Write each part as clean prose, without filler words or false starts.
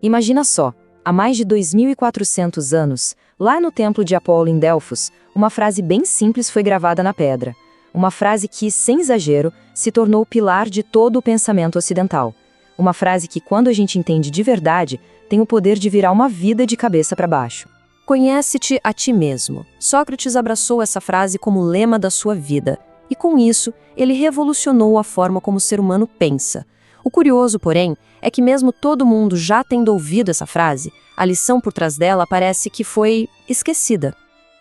Imagina só, há mais de 2.400 anos, lá no templo de Apolo em Delfos, uma frase bem simples foi gravada na pedra. Uma frase que, sem exagero, se tornou o pilar de todo o pensamento ocidental. Uma frase que, quando a gente entende de verdade, tem o poder de virar uma vida de cabeça para baixo. Conhece-te a ti mesmo. Sócrates abraçou essa frase como lema da sua vida, e com isso, ele revolucionou a forma como o ser humano pensa. O curioso, porém, é que mesmo todo mundo já tendo ouvido essa frase, a lição por trás dela parece que foi esquecida.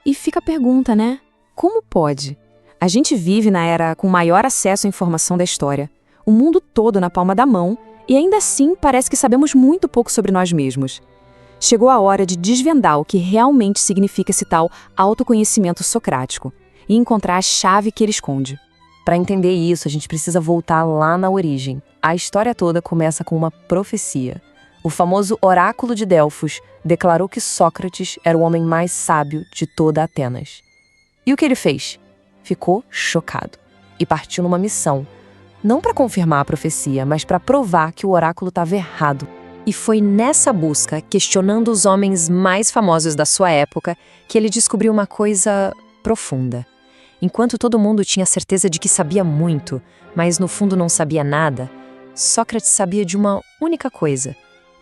E fica a pergunta, né? Como pode? A gente vive na era com maior acesso à informação da história, o mundo todo na palma da mão, e ainda assim parece que sabemos muito pouco sobre nós mesmos. Chegou a hora de desvendar o que realmente significa esse tal autoconhecimento socrático e encontrar a chave que ele esconde. Para entender isso, a gente precisa voltar lá na origem. A história toda começa com uma profecia. O famoso oráculo de Delfos declarou que Sócrates era o homem mais sábio de toda Atenas. E o que ele fez? Ficou chocado e partiu numa missão, não para confirmar a profecia, mas para provar que o oráculo estava errado. E foi nessa busca, questionando os homens mais famosos da sua época, que ele descobriu uma coisa profunda. Enquanto todo mundo tinha certeza de que sabia muito, mas no fundo não sabia nada, Sócrates sabia de uma única coisa,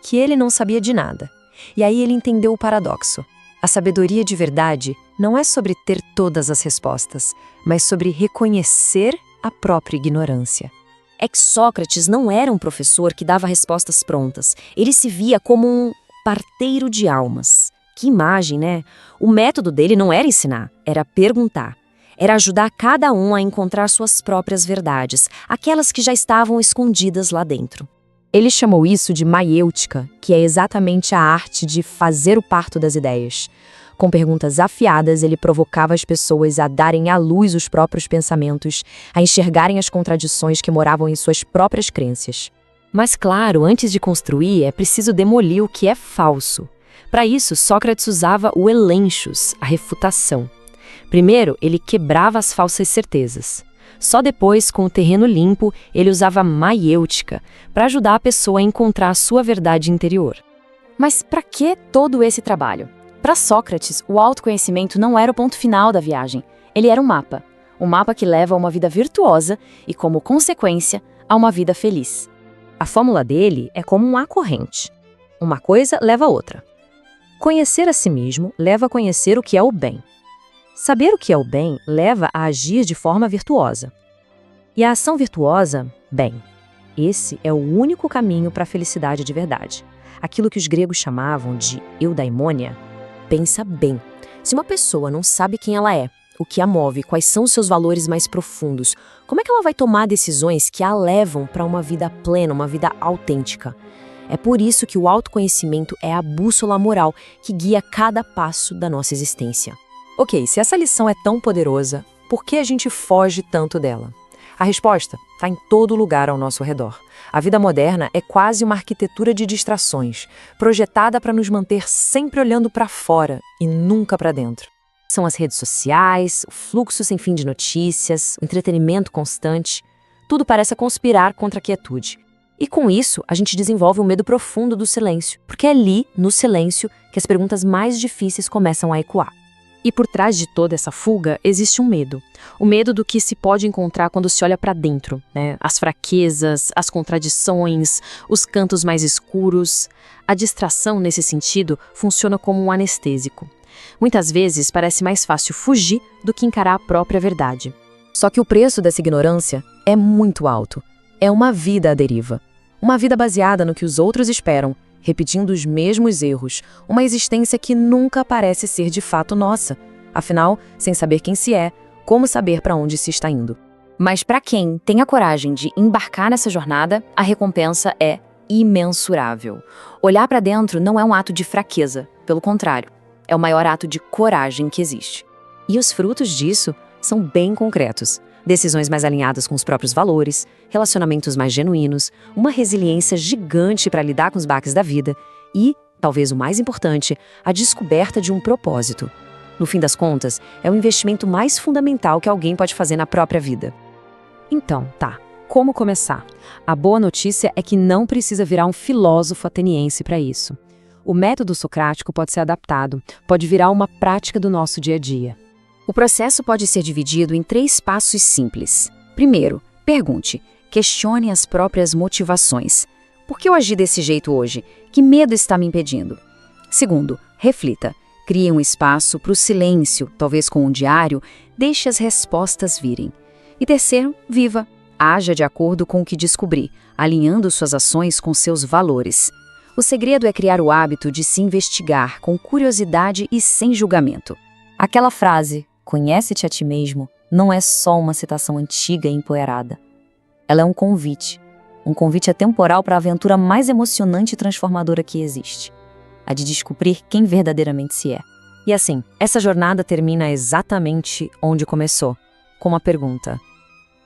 que ele não sabia de nada. E aí ele entendeu o paradoxo. A sabedoria de verdade não é sobre ter todas as respostas, mas sobre reconhecer a própria ignorância. É que Sócrates não era um professor que dava respostas prontas. Ele se via como um parteiro de almas. Que imagem, né? O método dele não era ensinar, era perguntar. Era ajudar cada um a encontrar suas próprias verdades, aquelas que já estavam escondidas lá dentro. Ele chamou isso de maiêutica, que é exatamente a arte de fazer o parto das ideias. Com perguntas afiadas, ele provocava as pessoas a darem à luz os próprios pensamentos, a enxergarem as contradições que moravam em suas próprias crenças. Mas claro, antes de construir, é preciso demolir o que é falso. Para isso, Sócrates usava o elenchos, a refutação. Primeiro, ele quebrava as falsas certezas. Só depois, com o terreno limpo, ele usava maiêutica, para ajudar a pessoa a encontrar a sua verdade interior. Mas para que todo esse trabalho? Para Sócrates, o autoconhecimento não era o ponto final da viagem. Ele era um mapa que leva a uma vida virtuosa e, como consequência, a uma vida feliz. A fórmula dele é como uma corrente. Uma coisa leva a outra. Conhecer a si mesmo leva a conhecer o que é o bem. Saber o que é o bem leva a agir de forma virtuosa. E a ação virtuosa, bem, esse é o único caminho para a felicidade de verdade. Aquilo que os gregos chamavam de eudaimonia. Pensa bem, se uma pessoa não sabe quem ela é, o que a move, quais são os seus valores mais profundos, como é que ela vai tomar decisões que a levam para uma vida plena, uma vida autêntica? É por isso que o autoconhecimento é a bússola moral que guia cada passo da nossa existência. Ok, se essa lição é tão poderosa, por que a gente foge tanto dela? A resposta está em todo lugar ao nosso redor. A vida moderna é quase uma arquitetura de distrações, projetada para nos manter sempre olhando para fora e nunca para dentro. São as redes sociais, o fluxo sem fim de notícias, o entretenimento constante. Tudo parece conspirar contra a quietude. E com isso, a gente desenvolve um medo profundo do silêncio, porque é ali, no silêncio, que as perguntas mais difíceis começam a ecoar. E por trás de toda essa fuga existe um medo. O medo do que se pode encontrar quando se olha para dentro, né? As fraquezas, as contradições, os cantos mais escuros. A distração, nesse sentido, funciona como um anestésico. Muitas vezes parece mais fácil fugir do que encarar a própria verdade. Só que o preço dessa ignorância é muito alto. É uma vida à deriva. Uma vida baseada no que os outros esperam, repetindo os mesmos erros, uma existência que nunca parece ser de fato nossa. Afinal, sem saber quem se é, como saber para onde se está indo? Mas para quem tem a coragem de embarcar nessa jornada, a recompensa é imensurável. Olhar para dentro não é um ato de fraqueza, pelo contrário, é o maior ato de coragem que existe. E os frutos disso são bem concretos. Decisões mais alinhadas com os próprios valores, relacionamentos mais genuínos, uma resiliência gigante para lidar com os baques da vida e, talvez o mais importante, a descoberta de um propósito. No fim das contas, é o investimento mais fundamental que alguém pode fazer na própria vida. Então, tá, Como começar? A boa notícia é que não precisa virar um filósofo ateniense para isso. O método socrático pode ser adaptado, pode virar uma prática do nosso dia a dia. O processo pode ser dividido em 3 passos simples. Primeiro, pergunte, questione as próprias motivações. Por que eu agi desse jeito hoje? Que medo está me impedindo? Segundo, reflita. Crie um espaço para o silêncio, talvez com um diário, deixe as respostas virem. E terceiro, viva. Haja de acordo com o que descobri, alinhando suas ações com seus valores. O segredo é criar o hábito de se investigar com curiosidade e sem julgamento. Aquela frase, conhece-te a ti mesmo, não é só uma citação antiga e empoeirada. Ela é um convite atemporal para a aventura mais emocionante e transformadora que existe. A de descobrir quem verdadeiramente se é. E assim, essa jornada termina exatamente onde começou, com uma pergunta.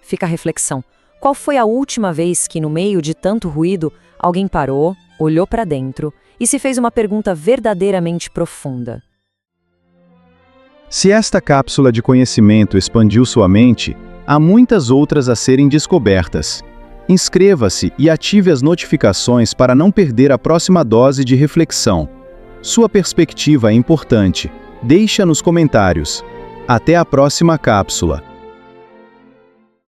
Fica a reflexão. Qual foi a última vez que, no meio de tanto ruído, alguém parou, olhou para dentro e se fez uma pergunta verdadeiramente profunda? Se esta cápsula de conhecimento expandiu sua mente, há muitas outras a serem descobertas. Inscreva-se e ative as notificações para não perder a próxima dose de reflexão. Sua perspectiva é importante. Deixa nos comentários. Até a próxima cápsula.